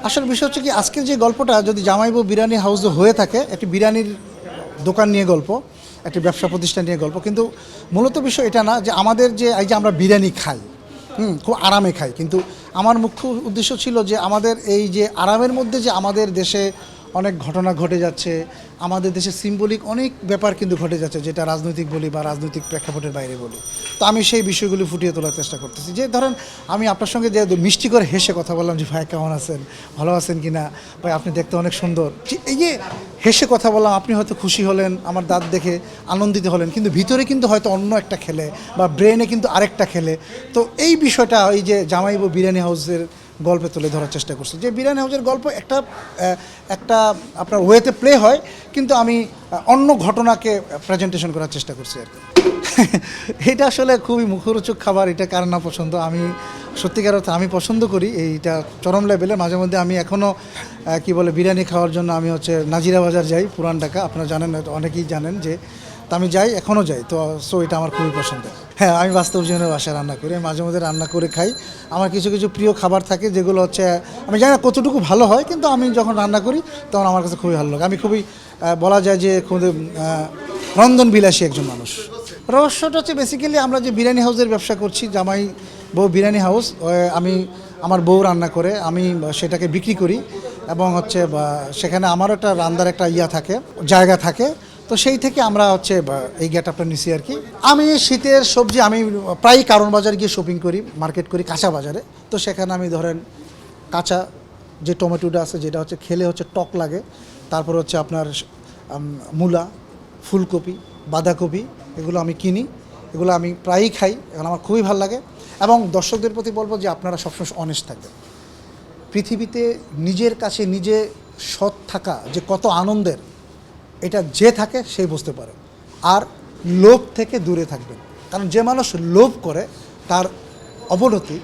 আসল বিষয় হচ্ছে কি আজকের যে গল্পটা যদি জামাইবাবু বিরিয়ানি হাউসে হয়ে থাকে একটি বিরিয়ানির দোকান নিয়ে গল্প, একটি ব্যবসা প্রতিষ্ঠান নিয়ে গল্প, কিন্তু মূলত বিষয় এটা না যে আমাদের যে এই যে আমরা বিরিয়ানি খাই, খুব আরামে খাই, কিন্তু আমার মুখ্য উদ্দেশ্য ছিল যে আমাদের এই যে আরামের মধ্যে যে আমাদের দেশে অনেক ঘটনা ঘটে যাচ্ছে, আমাদের দেশে সিম্বলিক অনেক ব্যাপার কিন্তু ঘটে যাচ্ছে, যেটা রাজনৈতিক বলি বা রাজনৈতিক প্রেক্ষাপটের বাইরে বলি। তো আমি সেই বিষয়গুলি ফুটিয়ে তোলার চেষ্টা করতেছি। যে ধরেন আমি আপনার সঙ্গে যে মিষ্টি করে হেসে কথা বললাম যে ভাই কেমন আছেন, ভালো আছেন কি না, ভাই আপনি দেখতে অনেক সুন্দর, এই যে হেসে কথা বললাম, আপনি হয়তো খুশি হলেন, আমার দাঁত দেখে আনন্দিত হলেন, কিন্তু ভিতরে কিন্তু হয়তো অন্য একটা খেলে বা ব্রেনে কিন্তু আরেকটা খেলে। তো এই বিষয়টা এই যে জামাইবাবু বিরিয়ানি হাউসের গল্পে তুলে ধরার চেষ্টা করছি, যে বিরিয়ানি হাউসের গল্প একটা একটা আপনার ওয়েতে প্লে হয়, কিন্তু আমি অন্য ঘটনাকে প্রেজেন্টেশন করার চেষ্টা করছি আর কি। এটা আসলে খুবই মুখরোচক খাবার, এটা কার না পছন্দ। আমি সত্যিকার অর্থে আমি পছন্দ করি এইটা চরম লেভেলে। মাঝে মধ্যে আমি এখনও কি বলে বিরিয়ানি খাওয়ার জন্য আমি নাজিরা বাজার যাই, পুরান ঢাকা, আপনারা জানেন, হয়তো অনেকেই জানেন যে, তো আমি যাই, এখনও যাই। তো সো এটা আমার খুবই পছন্দের। হ্যাঁ, আমি বাস্তব জীবনে বাসায় রান্না করি, আমি মাঝে মধ্যে রান্না করে খাই। আমার কিছু কিছু প্রিয় খাবার থাকে যেগুলো আমি জানি না কতটুকু ভালো হয়, কিন্তু আমি যখন রান্না করি তখন আমার কাছে খুবই ভালো লাগে। আমি খুবই বলা যায় যে খুবই রন্ধনবিলাসী একজন মানুষ। রহস্যটা হচ্ছে বেসিক্যালি আমরা যে বিরিয়ানি হাউসের ব্যবসা করছি, জামাই বউ বিরিয়ানি হাউস, আমি আমার বউ রান্না করে আমি সেটাকে বিক্রি করি, এবং সেখানে আমারও একটা রান্নার একটা থাকে, জায়গা থাকে। তো সেই থেকে আমরা এই গেটআপটা নিছি আর কি। আমি শীতের সবজি আমি প্রায়ই কারণ বাজার গিয়ে শপিং করি, মার্কেট করি কাঁচা বাজারে। তো সেখানে আমি ধরেন কাঁচা যে টমেটোটা আছে, যেটা খেলে টক লাগে, তারপর আপনার মূলা, ফুলকপি, বাঁধাকপি, এগুলো আমি কিনি, এগুলো আমি প্রায়ই খাই, এখন আমার খুবই ভালো লাগে। এবং দর্শকদের প্রতি বলবো যে আপনারা সবসময় অনেস্ট থাকবেন। পৃথিবীতে নিজের কাছে নিজে সৎ থাকা যে কত আনন্দের, এটা যে থাকে সেই বুঝতে পারে। আর লোভ থেকে দূরে থাকবেন, কারণ যে মানুষ লোভ করে তার অবনতি